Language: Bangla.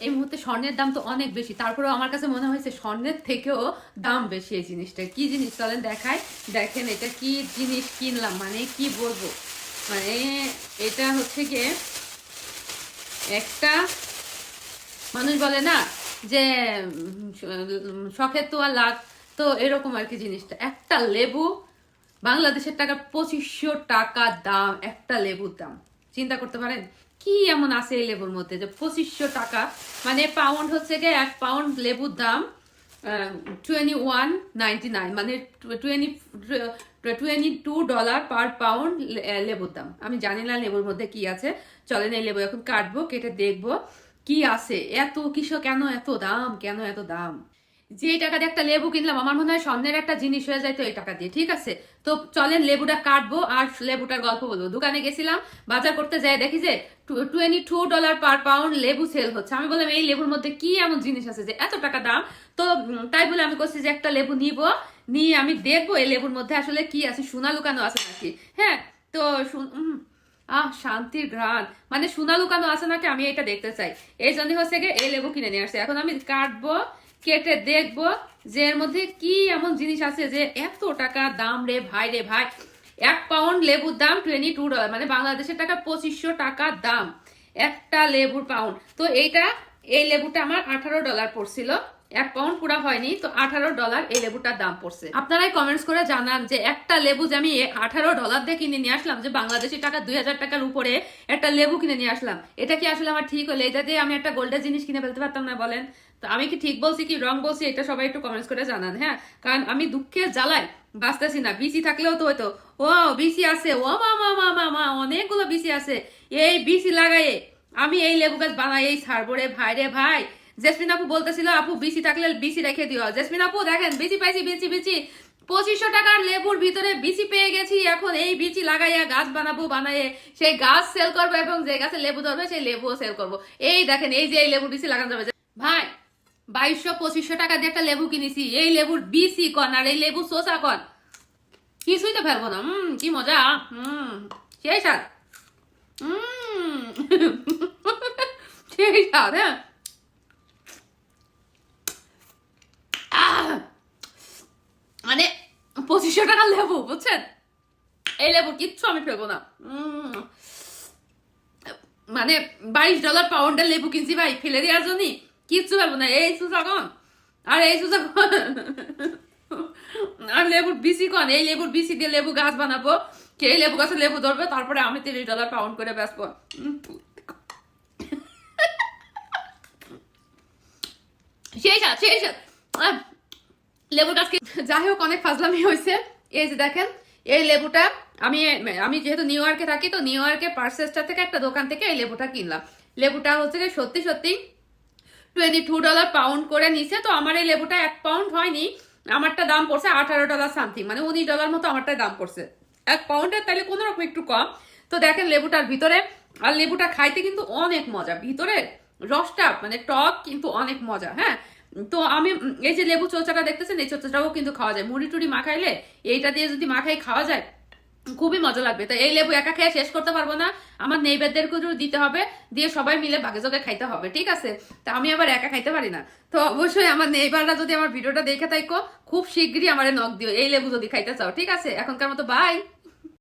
এই মুহূর্তে স্বর্ণের দাম তো অনেক বেশি, তারপরেও আমার কাছে মনে হয়েছে স্বর্ণের থেকেও দাম বেশি এই জিনিসটা। কি জিনিস চলেন দেখাই। দেখেন এটা কি জিনিস কিনলাম, মানে কি বলবো, মানে এটা হচ্ছে গিয়ে একটা, মানুষ বলে না যে শখের তো আর লাখ, তো এরকম আর কি জিনিসটা। একটা লেবু বাংলাদেশের টাকা 2500 টাকা দাম, একটা লেবুর দাম। চিন্তা করতে পারেন কি এমন আছে এই লেবুর মধ্যে যে 2500 টাকা, মানে পাউন্ড হচ্ছে গিয়ে 1 পাউন্ড লেবুর দাম 21.99, মানে 22 ডলার পার পাউন্ড লেবুর দাম। আমি জানি না লেবুর মধ্যে কি আছে, চলেন এই লেবু এখন কাটবো, কেটে দেখবো কি আছে। এত কিসব, কেন এত দাম, কেন এত দাম। যে টাকা দিয়ে একটা লেবু কিনলাম, আমার মনে হয় স্বর্ণের একটা জিনিস হয়ে যায় তো এই টাকা দিয়ে। ঠিক আছে, তো চলেন লেবুটা কাটবো আর লেবুটার গল্প বলবো। দোকানে গেছিলাম বাজার করতে, যাই দেখি যে 22 ডলার পার পাউন্ড লেবু সেল হচ্ছে। আমি বললাম এই লেবুর মধ্যে কি এমন জিনিস আছে যে এত টাকা দাম। তো তাই বলে আমি করছি যে একটা লেবু নিয়ে আমি দেখবো এই লেবুর মধ্যে আসলে কি আছে, সোনা লুকানো আছে নাকি। হ্যাঁ, তো শান্তির ঘ্রাণ, মানে সোনা লুকানো আছে নাকি আমি এটা দেখতে চাই। এই জন্য হচ্ছে গিয়ে এই লেবু কিনে নিয়ে আসছে। এখন আমি কাটবো, কেটে দেখবো যে এর মধ্যে কি এমন জিনিস আছে যে এত টাকা দাম রে ভাই, রে ভাই। 1 পাউন্ড লেবুর দাম 22 ডলার, মানে বাংলাদেশের টাকা 2500 টাকা দাম একটা লেবুর পাউন্ড। তো এই লেবুটা আমার 18 ডলার পড়ছিল, 1 পাউন্ড পুরা হয়নি, তো 18 ডলার এই লেবুটার দাম পড়ছে। আপনারাই কমেন্টস করে জানান যে একটা লেবু যে আমি 18 ডলার দিয়ে কিনে নিয়ে আসলাম, যে বাংলাদেশি টাকা 2000 টাকার উপরে একটা লেবু কিনে নিয়ে আসলাম, এটা কি আসলে আমার ঠিক হলো? এটা দিয়ে আমি একটা গোল্ডের জিনিস কিনে ফেলতে পারতাম না বলেন? তো আমি কি ঠিক বলছি কি রং বলছি, এটা সবাই একটু কমেন্টস করে জানান। হ্যাঁ, কারণ আমি দুঃখের জ্বালায় বাঁচতেছি না। বিসি থাকলেও তো হয়তো, ও বিসি আছে, ও মা মা মা মা মা অনেকগুলো বিসি আছে, এই বিসি লাগাইয়ে আমি এই লেবু গাছ বানাই এই ছাড়বো রে ভাই, রে ভাই। জেসমিন আপু বলতেছিল আপু বিসি থাকলে বিসি রেখে দিও। জেসমিন আপু দেখেন বিসি পাইছি, বিসি 2500 টাকার লেবুর ভিতরে বিচি পেয়ে গেছি। এখন এই বিচি লাগাইয়া গাছ বানাবো, বানাইয়ে সেই গাছ সেল করবো, এবং যে গাছে লেবু ধরবে সেই লেবুও সেল করবো। এই দেখেন এই যে এই লেবু বিচি লাগানো যাবে ভাই। 2200-2500 টাকা দিয়ে একটা লেবু কিনেছি, এই লেবুর বিচি কন আর এই লেবু শোষা কন, কিছুই তো ফেলবো না। কি মজা, সেই স্বাদ, সেই স্বাদ। হ্যাঁ, মানে 2500 টাকার লেবু, বুঝছেন? এই লেবু কিচ্ছু আমি ফেলবো না। মানে 22 ডলার পাউন্ডের লেবু কিনছি ভাই, ফেলে দেওয়ার জন্য কিচ্ছু ফেলবো না। এই সুসাকন আর এই সুসাকন আর লেবুর বিসি কন, এই লেবুর বিসি দিয়ে লেবু গাছ বানাবো, কে লেবু গাছে লেবু ধরবে, তারপরে আমি 30 ডলার পাউন্ড করে বেচবো। সেই সাথ, সেই সাথ লেবুর গাছকে। যাই হোক, অনেক ফাজলামি হয়েছে। এই যে দেখেন এই লেবুটা আমি আমি যেহেতু নিউ ইয়র্কে থাকি, তো নিউ ইয়র্কের পার্সেসটা থেকে একটা দোকান থেকে এই লেবুটা কিনলাম। লেবুটা হচ্ছে যে সত্যি সত্যি 22 ডলার পাউন্ড করে নিছে। তো আমার এই লেবুটা 1 পাউন্ড হয়নি, আমারটা দাম পড়ছে 18 ডলার সামথিং, মানে 19 ডলার মতো আমারটাই দাম পড়ছে। 1 পাউন্ডের তাহলে কোনো রকম একটু কম। তো দেখেন লেবুটার ভিতরে, আর লেবুটা খাইতে কিন্তু অনেক মজা, ভিতরে রসটা মানে টক কিন্তু অনেক মজা। হ্যাঁ, তো আমি এই যে লেবু চোচাটা দেখতেছেন, এই চোচাটাও কিন্তু খাওয়া যায়, মুড়ি টুড়ি মাখাইলে এইটা দিয়ে যদি মাখাই খাওয়া যায় খুবই মজা লাগবে। তো এই লেবু একা খেয়ে শেষ করতে পারবো না, আমার নেইবারদেরকে দিতে হবে, দিয়ে সবাই মিলে ভাগে যোগে খাইতে হবে। ঠিক আছে, তো আমি আবার একা খাইতে পারি না। তো অবশ্যই আমার নেইবাররা যদি আমার ভিডিওটা দেখে থাকো, খুব শীঘ্রই আমার নক দিও এই লেবু যদি খাইতে চাও। ঠিক আছে, এখনকার মতো বাই।